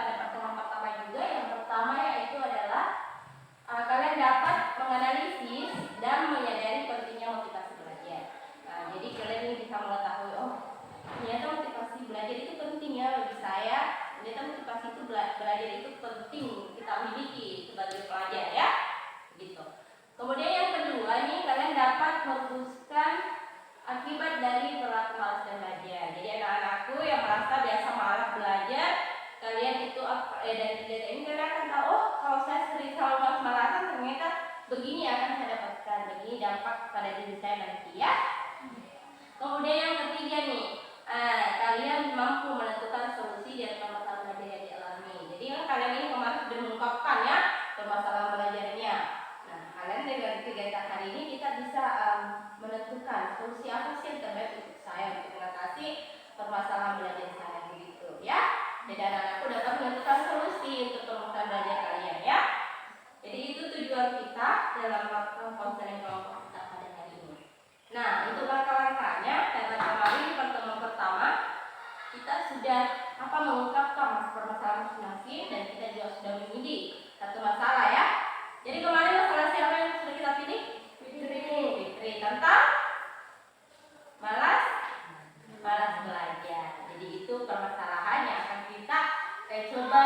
pada pertemuan pertama juga. Yang pertama yaitu adalah kalian dapat menganalisis dan menyadari pentingnya motivasi belajar. Nah, jadi kalian ini bisa mengetahui, oh ternyata motivasi belajar itu penting ya bagi saya. Ternyata motivasi itu belajar itu penting kita miliki sebagai pelajar ya, gitu. Kemudian yang kedua nih, kalian dapat merumuskan akibat dari perilaku malas dan belajar. Jadi anak-anakku yang merasa biasa malas belajar, kalian itu dari kegiatan ini kalian akan tahu, oh kalau saya sering selalu malas-malasan ternyata begini akan saya dapatkan, begini dampak pada diri saya nanti ya. Kemudian yang ketiga nih, kalian mampu menentukan solusi dari permasalahan belajar yang dialami. Jadi kalian ini kemarin sudah mengungkapkan ya permasalahan belajarnya. Nah, kalian dengan kegiatan hari ini kita bisa menentukan solusi apa sih yang terbaik untuk saya untuk mengatasi permasalahan belajar saya begitu ya. Jadi anak-anakku dapat menentukan solusi untuk permasalahan belajar kalian ya. Jadi itu tujuan kita dalam melakukan konseling kelompok kita pada hari ini. Nah, itu langkah-langkahnya. Karena kemarin di pertemuan pertama kita sudah mengungkapkan permasalahan masing-masing dan kita juga sudah menguji satu masalah ya. Jadi kemarin masalah siapa yang sudah kita pilih? Fitri tentang malas belajar. Jadi itu permasalahan yang akan kita coba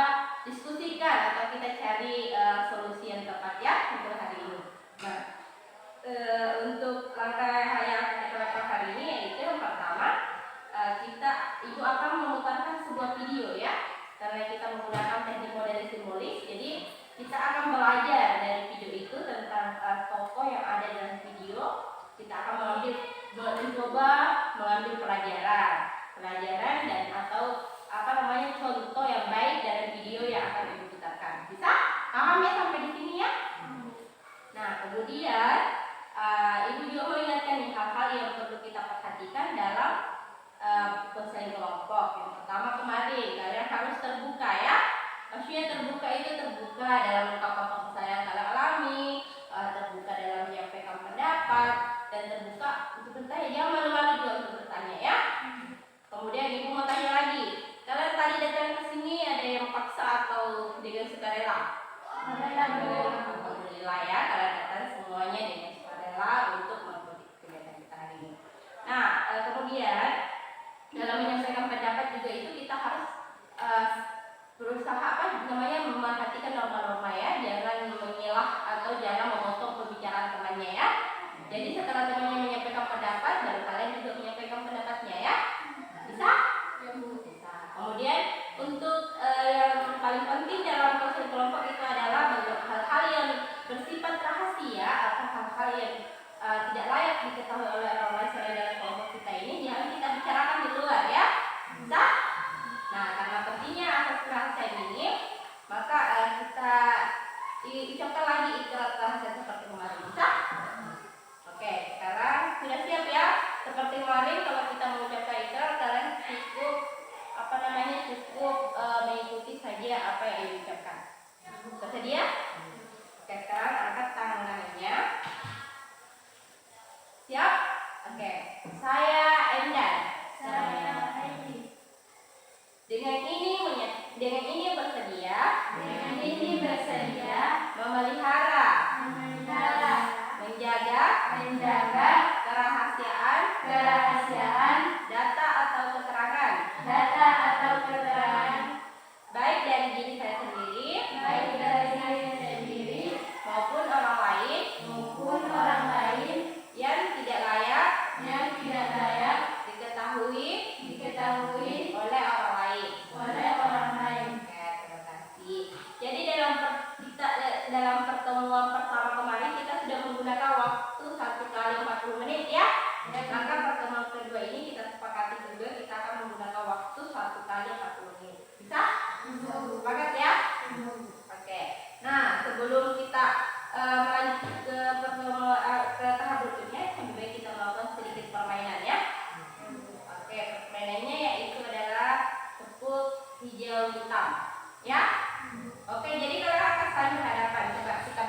diskusikan atau kita cari solusi yang tepat ya untuk hari ini. Nah, untuk langkah yang kita lakukan hari ini yaitu yang pertama, ibu akan memutarkan sebuah video ya, karena kita menggunakan teknik model simulis. Jadi kita akan belajar dari video itu tentang tokoh yang ada dalam video. Kita akan mencoba mengambil pelajaran dan atau contoh yang baik dari video yang akan ibu putarkan. Bisa paham ya sampai di sini ya? Nah, kemudian ibu juga mengingatkan nih hal-hal yang perlu kita perhatikan dalam konseling kelompok. Yang pertama kemarin kalian harus terbuka ya. Maksudnya terbuka itu terbuka dalam mengungkapkan permasalahan yang kalian alami, terbuka dalam menyampaikan pendapat, dan terbuka untuk bertanya. Jangan malu-malu juga untuk bertanya ya. Kemudian ibu mau tanya lagi, kalian tadi datang ke sini ada yang paksa atau dengan sukarela? Alhamdulillah ya, kalian datang semuanya dengan sukarela untuk mengikuti kegiatan kita hari ini. Nah, kemudian dalam menyampaikan pendapat juga itu kita harus berusaha memperhatikan norma-norma ya, jangan mengilah atau jangan memotong pembicaraan temannya ya. Jadi setelah temannya menyampaikan pendapat, baru kalian juga menyampaikan pendapatnya ya. Bisa? Bisa. Kemudian untuk yang paling penting dalam konseling kelompok itu adalah hal-hal yang bersifat rahasia atau hal-hal yang tidak layak diketahui oleh orang lain selain dalam kelompok kita ini, jangan kita bicarakan di luar ya. Bisa? Nah, karena pentingnya asas kerahasiaan ini, maka kita ucapkan lagi ikrar rahasia seperti kemarin. Bisa? Oke, sekarang sudah siap ya? Seperti kemarin kalau kita mengucapkan ikrar, kalian cukup mengikuti saja apa yang diucapkan. Bersedia? Oke, sekarang angkat tangannya. Siap? Oke. Saya Endan. Saya Edi. Dengan ini bersedia memelihara, menjaga kerahasiaan data atau keterangan baik dari diri saya sendiri maupun orang lain yang tidak layak diketahui oleh orang lain. Oke, terima kasih. Jadi dalam pertemuan pertama kemarin kita sudah menggunakan waktu 1 kali 40 menit ya. Maka pertemuan kedua ini kita sepakati juga kita akan menggunakan waktu 1 kali 40 menit. Bisa? Sepakat ya? Oke. Nah, sebelum kita melanjut ke tahap berikutnya, lebih baik kita melakukan sedikit permainan ya. Oke, permainannya yaitu adalah tepuk hijau hitam ya. Oke, jadi kalau akan saling berhadapan, coba kita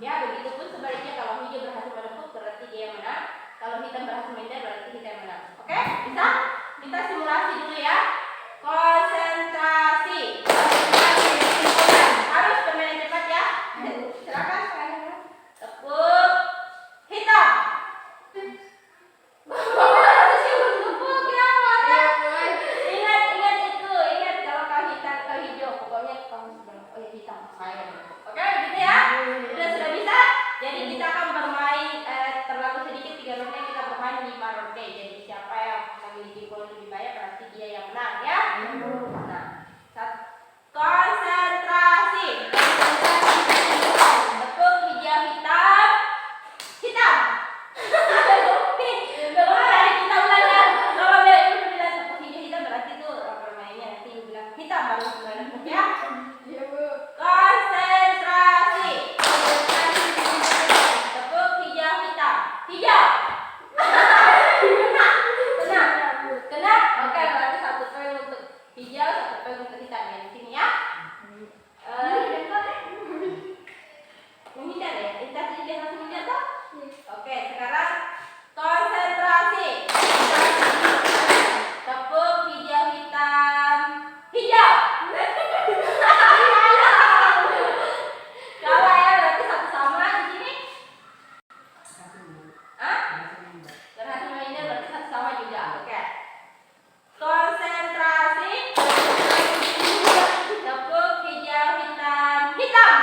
Ya, begitupun sebaliknya kalau hijau berhasil menepuk berarti dia yang menang. Kalau hitam berhasil menghindar berarti kita yang menang. Oke? Bisa? Kita simulasi dulu ya. Konsentrasi. Harus bermain cepat ya. Silakan sekarang. Tepuk hitam. Ingat itu. Ingat kalau kau hitam, kau hijau. Pokoknya kau bilang, oh ya hitam. Oke, gitu ya. Sudah bisa. Jadi kita akan bermain terlalu sedikit 3 ronde kita bermain 5 ronde. Jadi siapa yang memiliki poin lebih banyak berarti dia yang menang ya. Nah, konsentrasi. Tepuk hijau hitam. Hitam. Kita ulang ya. Kalau dia bilang tepuk hijau hitam berarti itu permainnya nanti bilang hitam baru menepuk ya. Konsentrasi. Tepuk hijau hitam. Hijau. Kena? Oke, berarti 1 poin untuk hijau, 1 poin untuk hitam ya di sini ya. Menghindar ya? Kita tidak harus menghindar toh? Oke, sekarang konsentrasi. Tepuk hijau hitam. Hijau. Kalah ya, berarti 1 sama di sini. Berhasil menghindar berarti 1 sama juga. Oke. Konsentrasi. Tepuk hijau hitam. Hitam.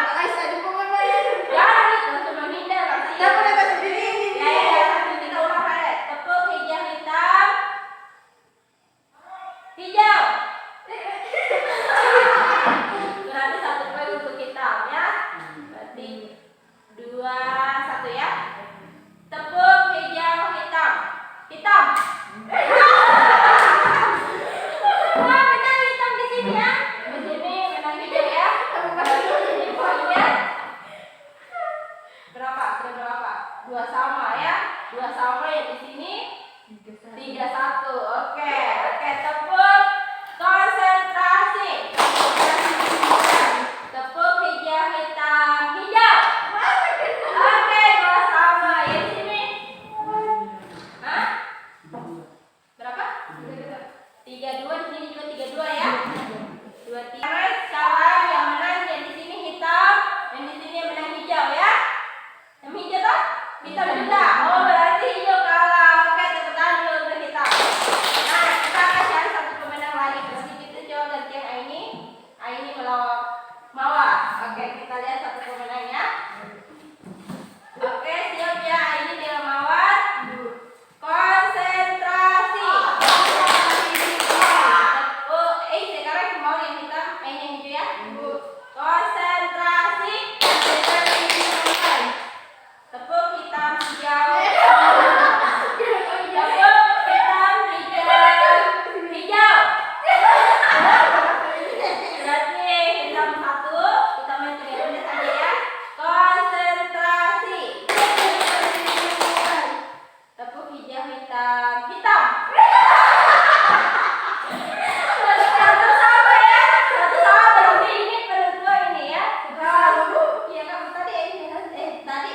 Jangan langsung menghindar berarti. Ya, kita ulang lagi. Tepuk hijau hitam. Hijau. Berarti 1 poin untuk hitam ya. Berarti 2-1 ya. Tepuk hijau hitam. Hitam. Wah, menang hitam di sini ya. Di sini menang hijau ya. Ini poinnya berapa? Sudah berapa? 2 sama ya. 2 sama ya di sini. 3-1. Oke, tepuk. Konsentrasi. Tepuk hijau hitam. Hijau. Oke, 2 sama ya di sini. Hah? Berapa? 3-2 di sini juga 3-2 ya. 2-3. Sekarang yang menang yang di sini hitam, yang di sini yang menang hijau ya. Yang hijau toh? Hitam juga. Oh, berarti hijau kalah. Oke, tepuk tangan dulu untuk hitam. Nah, kita akan cari 1 pemenang lagi. Berarti kita coba gantian Aini melawan Mawar. Oke, kita lihat 1 pemenangnya. Oke, siap ya Aini dengan Mawar. Konsentrasi. Tepuk. Sekarang mau yang hitam, Aini yang hijau ya. Konsentrasi. Tepuk hitam hijau. Tepuk hitam hijau. Hijau. Berarti hitam 1. Kita main 3 ronde saja ya. Konsentrasi. Tepuk hijau hitam. Hitam. Satu sama ya. Satu sama berarti ini penentu ini ya. Iya kamu tadi tadi.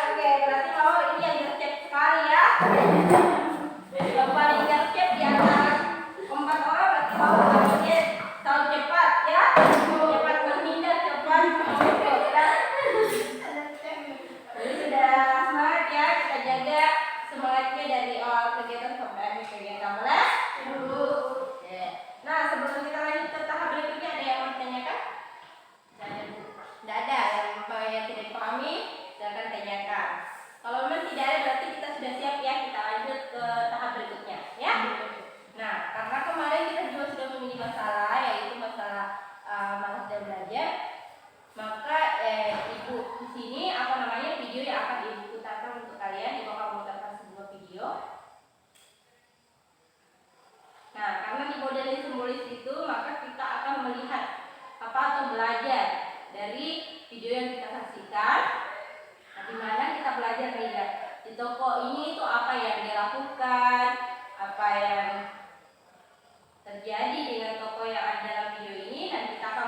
Oke, berarti Mawar ini yang gercep sekali ya. Yang paling gercep di antara 4 orang berarti Mawar dia tahu cepat ya. Cepat menghindar, cepat menghindar. Jadi sudah semangat ya, kita jaga semangatnya dari awal kegiatan sampai akhir kegiatan boleh? Nah, sebelum kita lanjut ke tahap berikutnya ada yang mau ditanyakan? Tidak ada yang tidak dipahami, silakan tanyakan. Kalau memang tidak ada berarti kita sudah siap ya, kita lanjut ke tahap berikutnya ya. Nah, karena kemarin kita juga sudah memiliki masalah yaitu masalah malas dan belajar, maka ibu di sini video yang akan ibu putarkan untuk kalian. Ibu akan memutarkan sebuah video. Nah, karena di modeling simbolis itu, maka kita akan melihat atau belajar dari video yang kita saksikan. Nah, di mana kita belajar lihat di toko ini itu apa yang dilakukan, apa yang terjadi dengan toko yang ada dalam video ini, dan kita akan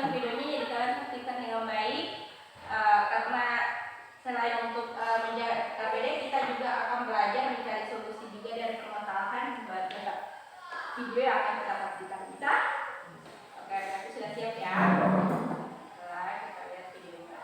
dengan videonya, jadi kalian praktikkan dengan baik. Karena selain untuk menjaga KBD, kita juga akan belajar mencari solusi juga dari permasalahan dalam video yang akan kita pastikan. Bisa? Oke, berarti sudah siap ya. Setelah kita lihat videonya.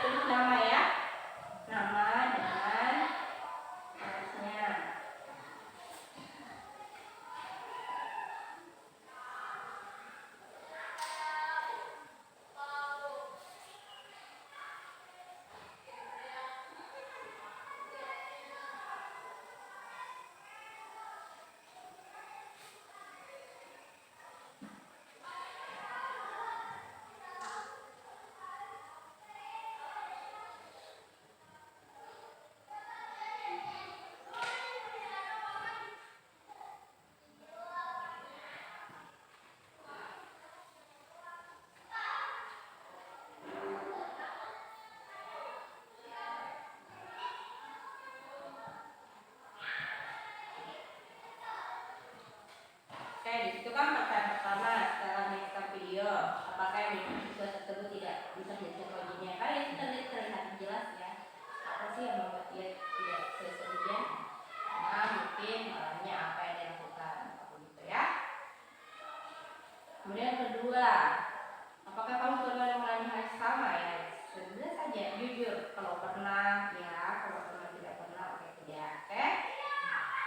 tulis nama ya. Nama dengan kelasnya. Oke, di situ kan pertanyaan pertama setelah menonton video, apakah yang dimaksud siswa tersebut tidak bisa menjadi ujiannya? Kan itu terlihat jelas ya. Apa sih yang membuat dia tidak selesai ujian? Nah, mungkin malahnya apa yang dilakukan, begitu ya. Kemudian kedua, apakah kamu pernah mengalami hal yang sama ya? Sebenarnya saja, jujur. Kalau pernah, ya. Kalau pernah tidak pernah, oke tidak. Oke.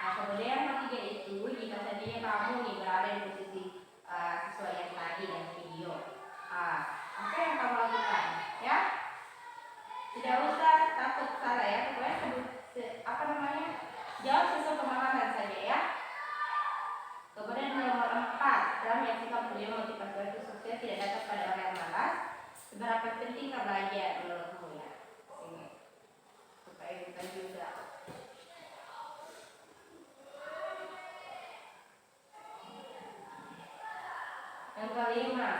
Nah, kemudian yang ketiga itu, jika saja kamu nih berada di posisi siswa yang tadi dan video, apa yang kamu lakukan? Ya, tidak usah takut salah ya. Pokoknya jawab sesuai pemahaman saja ya. Kemudian nomor 4, dalam menyaksikan video motivasi itu sukses tidak dapat pada orang yang malas. Seberapa pentingkah belajar menurutmu ya? Sini, supaya bukan juga. Yang kelima,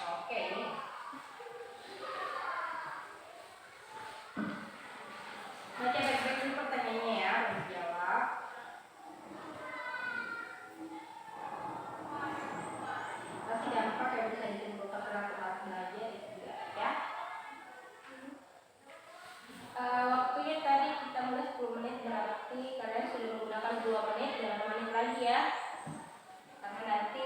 oke ini. Baca baik-baik dulu pertanyaannya ya, baru jawab. Masih gampang ya, bisa disimpulkan peraturan belajar itu juga ya. Waktunya tadi kita mulai 10 menit, berarti kalian sudah menggunakan 2 menit, 2 menit lagi ya. Karena nanti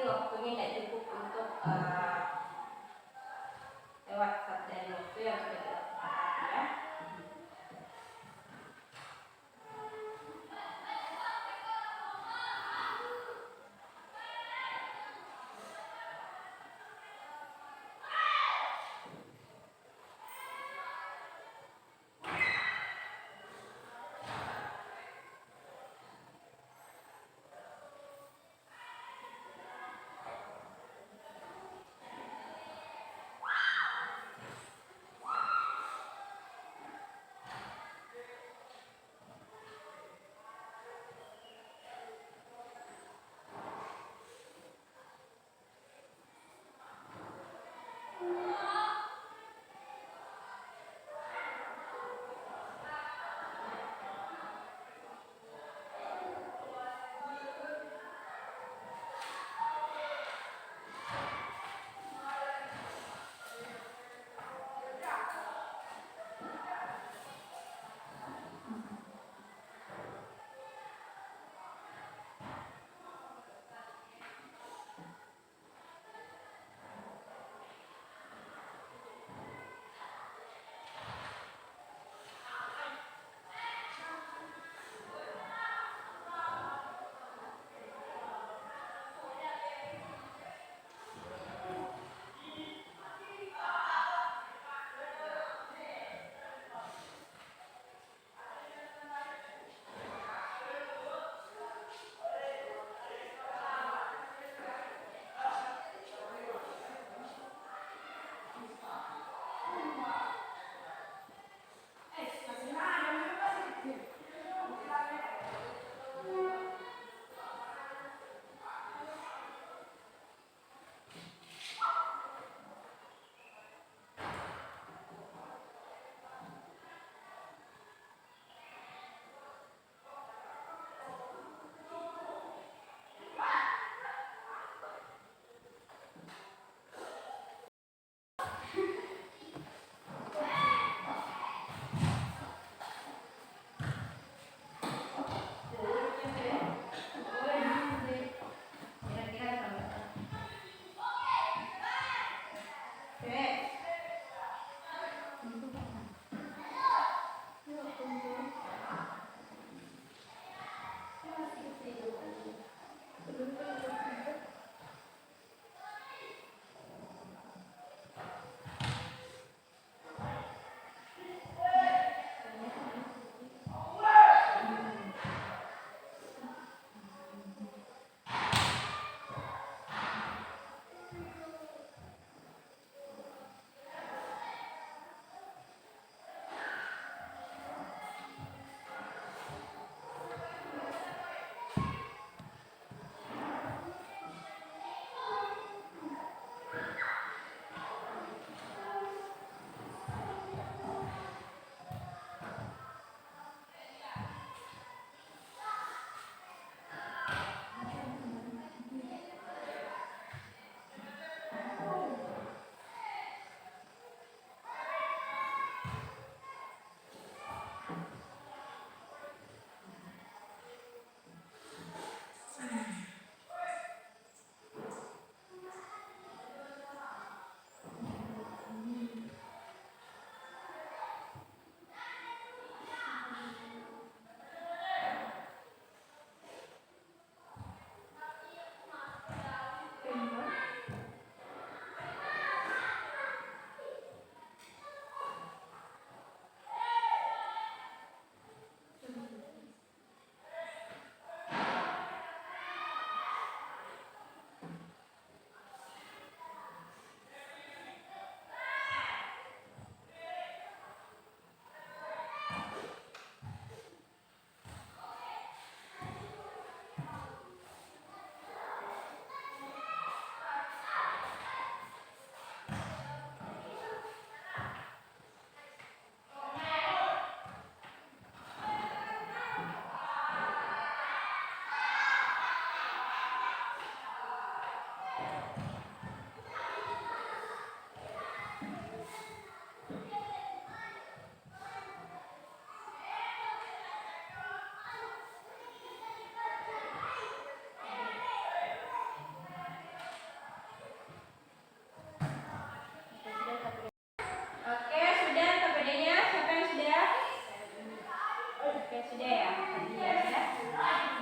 sudah ya tadi ya.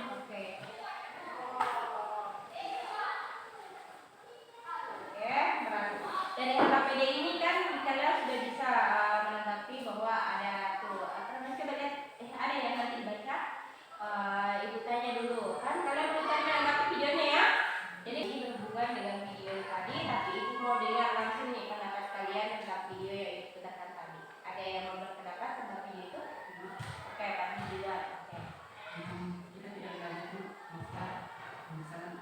Oke. Berarti dari KPD ini kan kalian sudah bisa menanggapi bahwa ada tuh apa namanya, coba lihat ada yang nanti dibaca. Ibu tanya dulu, kan kalian belum tadi menanggapi videonya ya. Jadi ini berhubungan dengan video tadi, tapi ibu mau dengar langsung nih pendapat kalian tentang video yang ibu katakan tadi. Ada yang mau berpendapat tentang video itu? Oke, Pak duluan. Oke. Kita tidak lanjut maka misalkan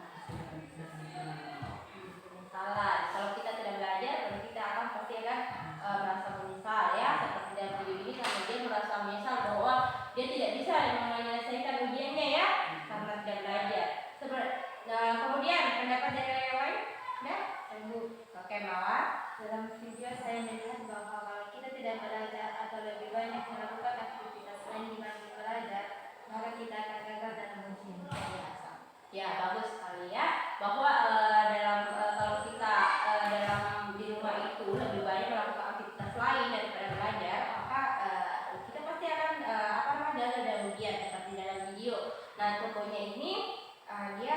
Salah. Kalau kita tidak belajar, berarti kita akan pasti akan merasa menyesal ya. Seperti dalam video ini, karena dia merasa menyesal bahwa dia tidak bisa menyelesaikan ujiannya ya, karena tidak belajar. Kemudian pendapat dari yang lain? Nah, Ibu. Oke, Mawar. Dalam video saya melihat bahwa kalau kita tidak belajar atau lebih banyak melakukan aktivitas lain dibanding belajar, maka kita akan gagal dalam ujian. Ya, bagus sekali ya. Bahwa kalau kita dalam di rumah itu lebih banyak melakukan aktivitas lain daripada belajar, maka kita pasti akan gagal dalam ujian seperti dalam video. Nah, pokoknya ini dia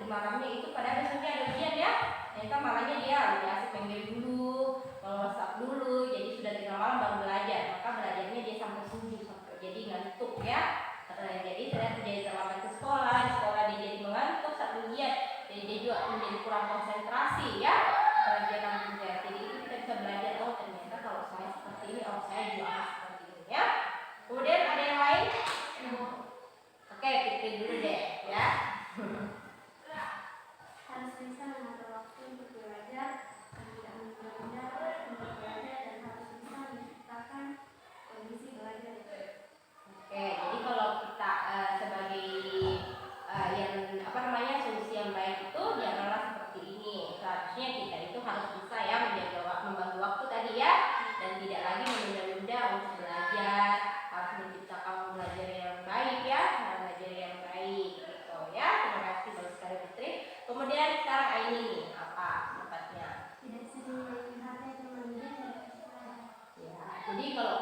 malamnya itu pada besoknya ada ujian ya. Ternyata malamnya dia lebih asik main game dulu, WhatsApp dulu, jadi sudah tengah malam baru belajar. Maka belajarnya dia sampai subuh, sampai jadi ngantuk ya. Jadi ternyata dia terlambat ke sekolah, di sekolah dia jadi mengantuk saat ujian, jadi dia juga menjadi kurang konsentrasi ya pelajaran ujian. Jadi itu kita bisa belajar, oh ternyata kalau saya seperti ini, oh saya juga harus seperti ini ya. Kemudian ada yang lain? Oke, pikir dulu deh ya. Harus bisa mengatur waktu untuk belajar dan tidak menunda untuk belajar, dan harus bisa menciptakan kondisi belajar. Oke, jadi kalau kita sebagai solusi yang baik itu janganlah seperti ini. Seharusnya kita itu harus bisa ya membagi waktu tadi ya, dan tidak lagi menunda-nunda untuk belajar, harus menciptakan belajar yang baik ya, belajar yang baik gitu ya. Terima kasih bagus sekali Putri. Kemudian sekarang Aini nih, apa tempatnya? Tidak sering main HP teman dia. Ya, jadi kalau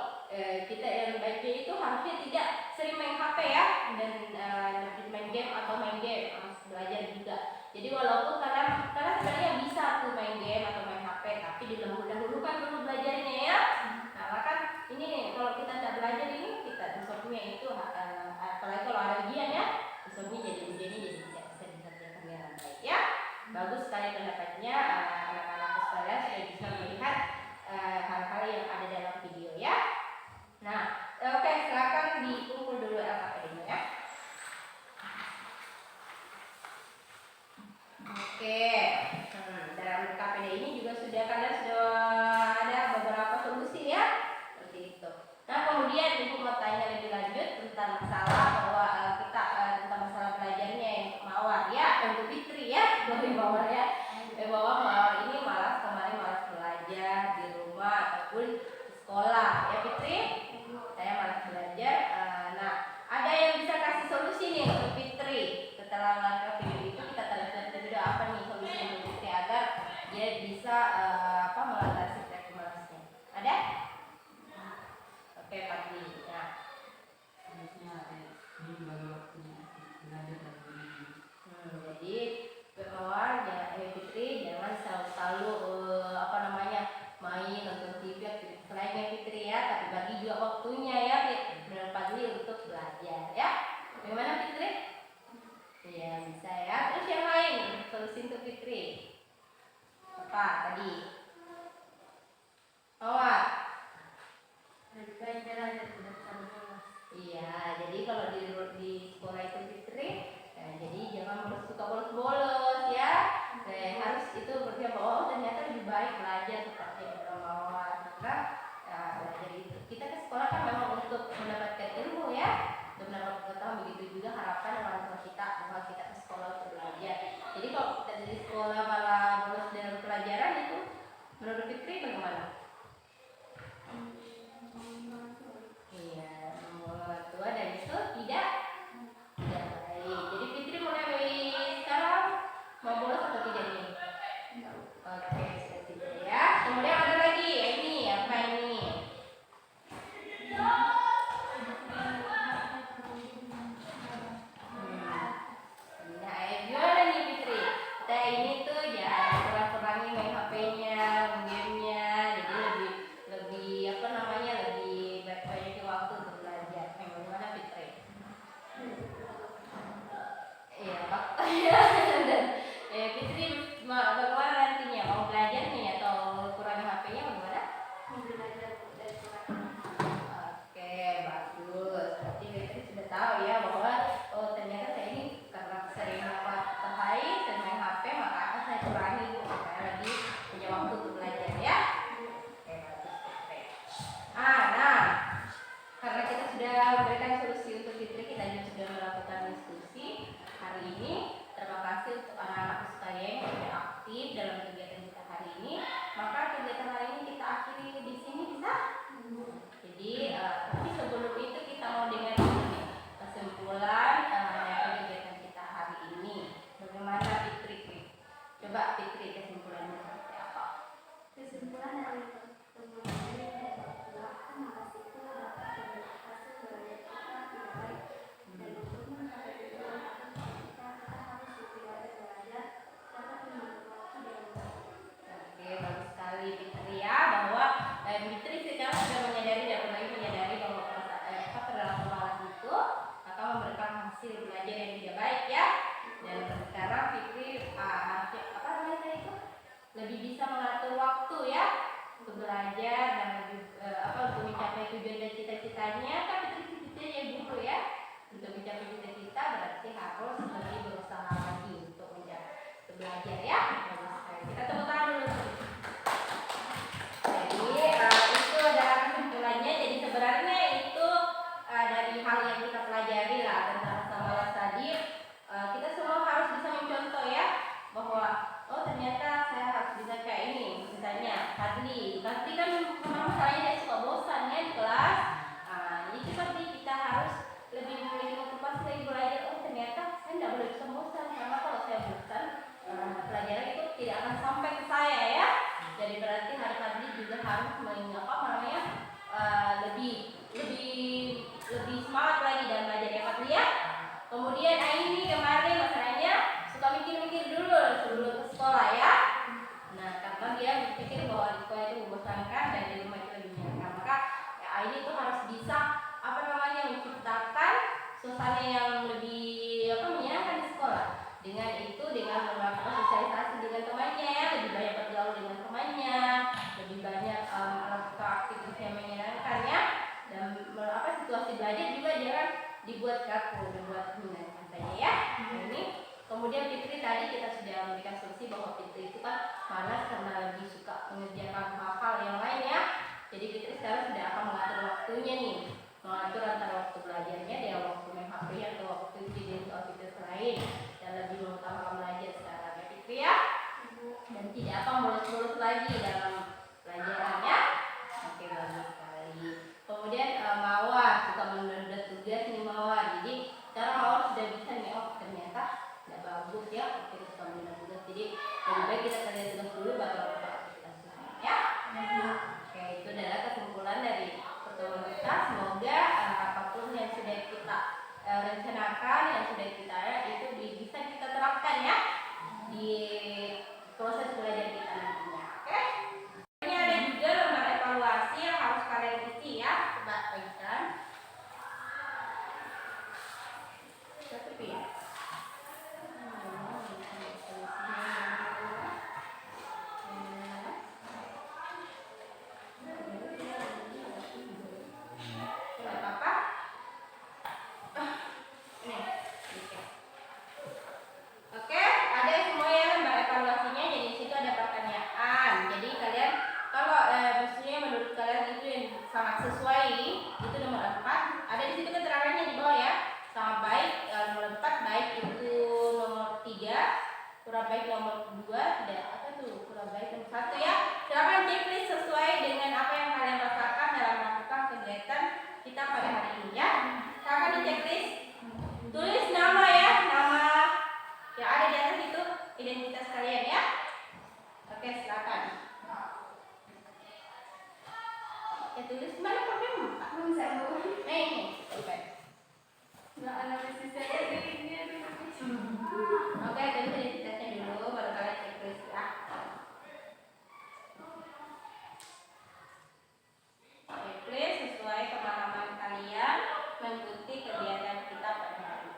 kita yang baiknya itu harusnya tidak sering main HP ya, dan main game atau main game, harus belajar juga. Jadi walaupun kalian sebenarnya bisa tuh main game atau main HP, tapi didahulukan dulu belajarnya ya. Karena kan ini nih, kalau kita tidak belajar ini, kita besoknya itu apalagi kalau ada ujian ya, besoknya jadi ujiannya jadi tidak bisa dikerjakan dengan baik ya. Bagus sekali pendapatnya, anak-anakku sekalian sudah bisa melihat hal-hal yang ada dalam video ya. Nah, oke, silakan dikumpul dulu LKPD-nya ya. Oke, dalam KPD ini juga kalian sudah ada beberapa solusi ya, seperti itu. Nah, kemudian Ibu mau tanya lebih lanjut tentang masalah bahwa kita tentang masalah belajarnya yang Mawar ya, Ibu Fitri ya, dari Mawar ya. Bahwa Mawar ini malas belajar di rumah ataupun di sekolah ya Fitri. Saya malas belajar. Nah, ada yang bisa kasih solusi nih untuk Fitri. Setelah melihat video itu kita tanya dulu apa nih solusi untuk Fitri agar dia bisa mengatasi rasa malasnya. Ada? Oke, Fitri. Nah, harusnya ini bagi waktu belajar dan belajar. Jadi Mawar Fitri jangan selalu main nonton TV selain Fitri ya, tapi bagi juga waktunya ya benar pagi untuk belajar ya. Bagaimana Fitri? Iya bisa ya. Terus yang lain solusi untuk Fitri apa tadi? Mawar. Lebih baik belajar, tidak terlalu bolos. Iya, jadi kalau di sekolah itu Fitri, jadi jangan suka bolos-bolos ya. Harus itu berarti bahwa ternyata lebih baik belajar seperti yang Mawar. Karena belajar itu kita ke sekolah kan memang untuk mendapatkan ilmu ya, untuk mendapatkan pengetahuan. Begitu juga harapan orang tua kita bahwa kita ke sekolah untuk belajar. Jadi kalau kita di sekolah malah bolos dalam pelajaran itu, menurut Fitri bagaimana? Iya, orang tua dan itu tidak baik. Jadi Fitri mulai dari sekarang mau bolos atau tidak nih? Oke, sudah tidak ya. Kemudian ada lagi, ini apa ini? hal yang kita pelajari lah tentang rasa malas tadi, kita semua harus bisa mencontoh ya, bahwa oh ternyata saya harus bisa kayak ini. Misalnya Fadli kan memang masalahnya dia suka bosan ya di kelas. Jadi seperti kita harus lebih memiliki motivasi lagi belajar. Oh ternyata saya tidak boleh bisa bosan, karena kalau saya bosan pelajaran itu tidak akan sampai ke saya ya. Jadi berarti Fadli juga harus lebih semangat lagi dalam belajar ya Fadli ya. Kemudian ini kemarin masalahnya suka mikir-mikir dulu sebelum ke sekolah ya. Nah karena dia berpikir bahwa di sekolah itu membosankan dan di rumah itu lebih menyenangkan, maka ya ini tuh harus bisa menciptakan suasana yang lebih menyenangkan di sekolah. Dengan itu, dengan melakukan sosialisasi dengan temannya ya, lebih banyak bergaul dengan temannya, lebih banyak melakukan aktivitas yang menyenangkan ya, dan situasi belajar juga jangan dibuat kaku, dibuat menyenangkan saja ya. Ini kemudian Fitri tadi kita sudah memberikan solusi bahwa Fitri itu kan malas karena lebih suka mengerjakan hal-hal yang lain ya. Jadi Fitri sekarang sudah akan mengatur waktunya nih, mengatur antara waktu belajarnya dengan waktu main HP atau waktu jadi aktivitas lain, dan lebih mengutamakan belajar sekarang ya Fitri ya. Dan tidak akan bolos-bolos lagi dalam pelajarannya. Oke, bagus sekali. Kemudian Mawar suka menunda tugas nih Mawar. Jadi sekarang Mawar sudah bisa nih, oh ternyata tidak bagus ya kita suka menunda tugas. Jadi lebih baik kita kerja tugas dulu baru melakukan aktivitas lain ya. Oke, itu adalah kesimpulan dari pertemuan kita. Semoga apapun yang sudah kita rencanakan, yang sudah kita itu bisa kita terapkan ya di proses belajar kita nantinya. Oke? Ini ada juga lembar evaluasi yang harus kalian isi ya. Coba bagikan. Satu ya. Sangat sesuai, itu nomor 4. Ada di situ keterangannya di bawah ya. Sangat baik, nomor 4 baik itu nomor 3, kurang baik nomor 2, tidak kurang baik nomor 1 ya. Silakan checklist sesuai dengan apa yang kalian rasakan dalam melakukan kegiatan kita pada hari ini ya. Silakan di checklist. Tulis nama ya, nama yang ada di atas itu identitas kalian ya. Oke, silakan. Tulis mana problem? Belum saya mau. Ini. Oke. Nggak analisis aja ini. Oke, tulis identitasnya dulu baru kalian checklist ya. Checklist sesuai pemahaman kalian mengikuti kegiatan kita pada hari ini.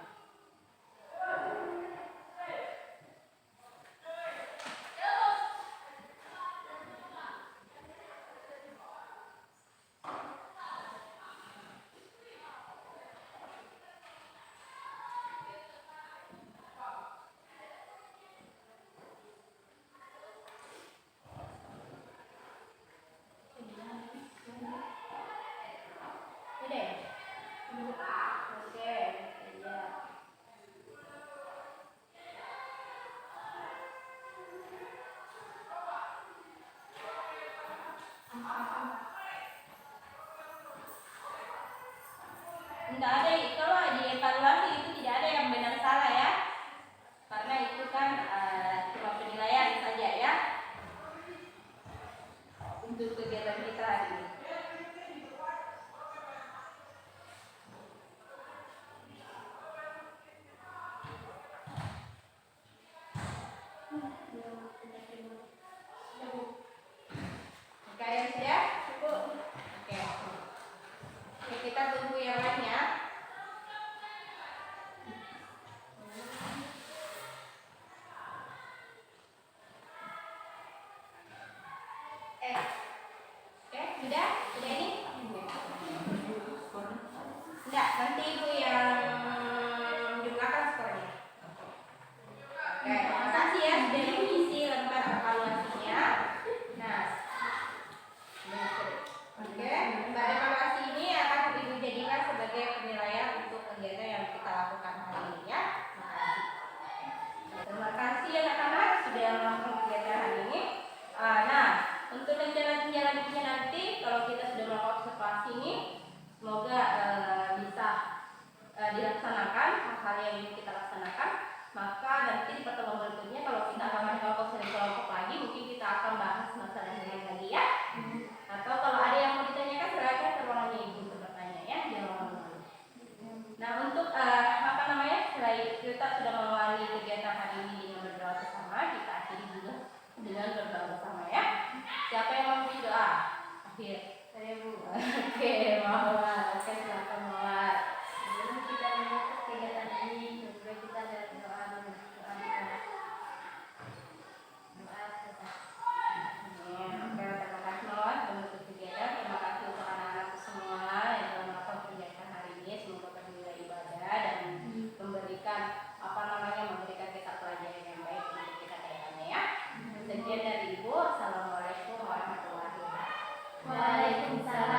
Tidak ada, kalau di evaluasi itu tidak ada yang benar salah ya, karena itu kan cuma penilaian saja ya untuk kegiatan kita hari ini. Kalian sudah cukup? Oke. Oke, kita tunggu yang lainnya. Waalaikumsalam